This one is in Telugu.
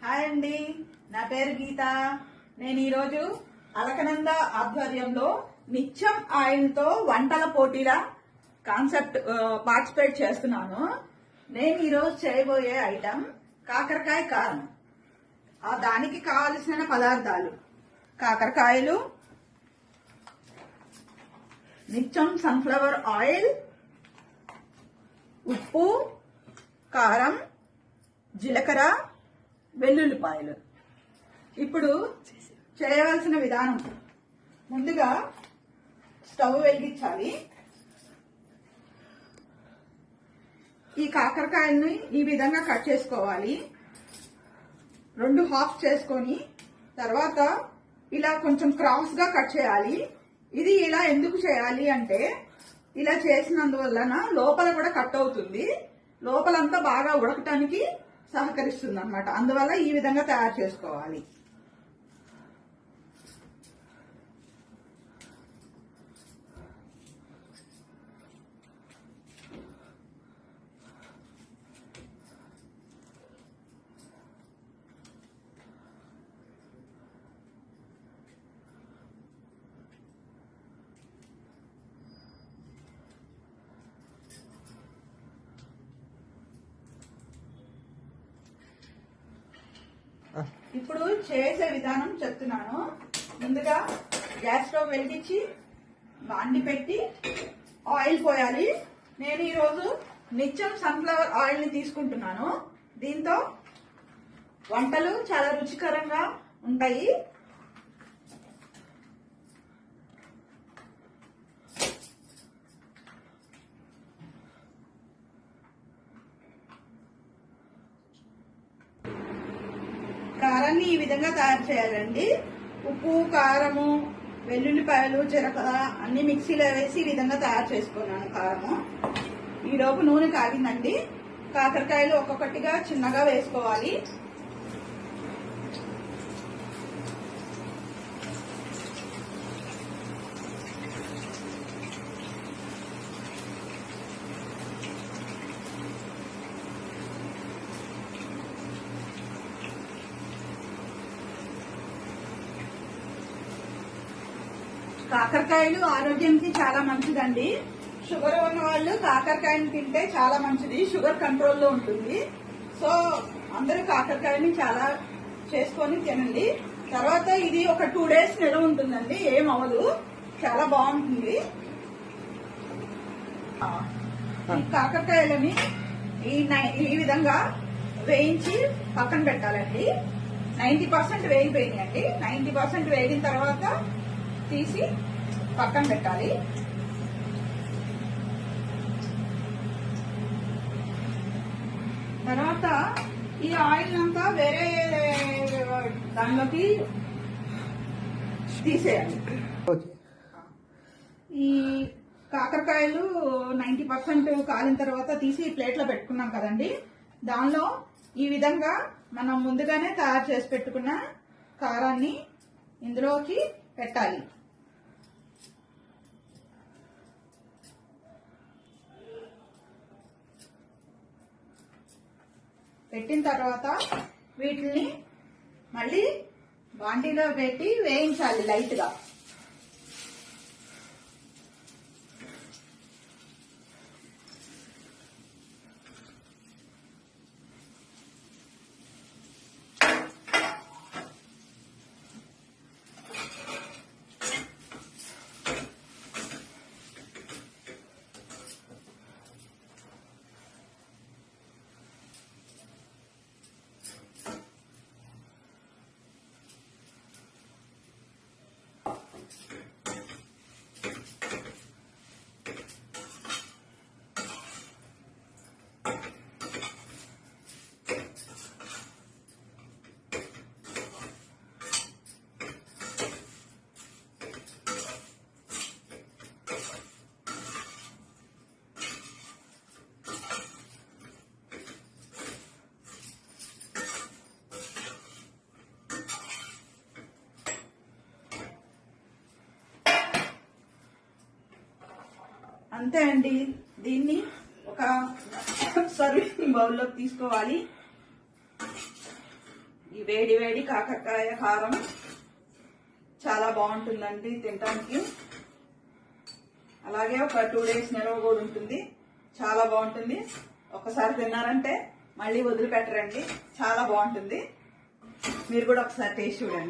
హాయ్ అండి, నా పేరు గీత. నేను ఈరోజు అలకనంద ఆధ్వర్యంలో నిత్యం ఆయిల్ తో వంటల పోటీల కాన్సెప్ట్ పార్టిసిపేట్ చేస్తున్నాను. నేను ఈరోజు చేయబోయే ఐటెం కాకరకాయ కారం. దానికి కావలసిన పదార్థాలు: కాకరకాయలు, నిత్యం సన్ఫ్లవర్ ఆయిల్, ఉప్పు, కారం, జీలకర్ర, వెల్లుల్లిపాయలు. ఇప్పుడు చేయవలసిన విధానం: ముందుగా స్టవ్ వెలిగించాలి. ఈ కాకరకాయల్ని ఈ విధంగా కట్ చేసుకోవాలి. 2 హాఫ్ చేసుకొని తర్వాత ఇలా కొంచెం క్రాస్ గా కట్ చేయాలి. ఇది ఇలా ఎందుకు చేయాలి అంటే, ఇలా చేసినందువలన లోపల కూడా కట్ అవుతుంది, లోపలంతా బాగా ఉడకటానికి సహకరిస్తుంది అన్నమాట. అందువల్ల ఈ విధంగా తయారు చేసుకోవాలి. ఇప్పుడు చేసే విధానం చెప్తున్నాను. ముందుగా గ్యాస్ స్టవ్ వెలిగించి బాండి పెట్టి ఆయిల్ పోయాలి. నేను ఈరోజు నిత్యం సన్ఫ్లవర్ ఆయిల్ ని తీసుకుంటున్నాను. దీంతో వంటలు చాలా రుచికరంగా ఉంటాయి. కారాన్ని ఈ విధంగా తయారు చేయాలండి. ఉప్పు, కారము, వెల్లుల్లిపాయలు, జీలకర్ర అన్ని మిక్సీలో వేసి ఈ విధంగా తయారు చేసుకున్నాను కారము. ఈలోపు నూనె కాగిందండి. కాకరకాయలు ఒక్కొక్కటిగా చిన్నగా వేసుకోవాలి. కాకరకాయలు ఆరోగ్యానికి చాలా మంచిదండి. షుగర్ ఉన్న వాళ్ళు కాకరకాయని తింటే చాలా మంచిది, షుగర్ కంట్రోల్లో ఉంటుంది. సో అందరూ కాకరకాయని చాలా చేసుకొని తినండి. తర్వాత ఇది ఒక 2 days నిల్వ ఉంటుందండి, ఏమవదు, చాలా బాగుంటుంది. ఈ కాకరకాయలని ఈ విధంగా వేయించి పక్కన పెట్టాలండి. 90% వేగిపోయినాయండి. 90% వేగిన తర్వాత తీసి పక్కన పెట్టాలి. తర్వాత ఈ ఆయిల్ అంతా వేరే దానిలోకి తీసేయాలి. ఈ కాకరకాయలు 90% కాలిన తర్వాత తీసి ప్లేట్లో పెట్టుకున్నాం కదండి, దానిలో ఈ విధంగా మనం ముందుగానే తయారు చేసి పెట్టుకున్న కారాన్ని ఇందులోకి పెట్టాలి. పెట్టిన తర్వాత వీటిని మళ్ళీ బాండీలో పెట్టి వేయించాలి లైట్ గా. అంతే అండి. దీన్ని ఒక సర్వింగ్ బౌల్లోకి తీసుకోవాలి. ఈ వేడి వేడి కాకరకాయ కారం చాలా బాగుంటుందండి తినడానికి. అలాగే ఒక 2 days నిల్వ కూడా ఉంటుంది. చాలా బాగుంటుంది. ఒకసారి తిన్నారంటే మళ్ళీ వదిలిపెట్టరండి. చాలా బాగుంటుంది. మీరు కూడా ఒకసారి టేస్ట్ చూడండి.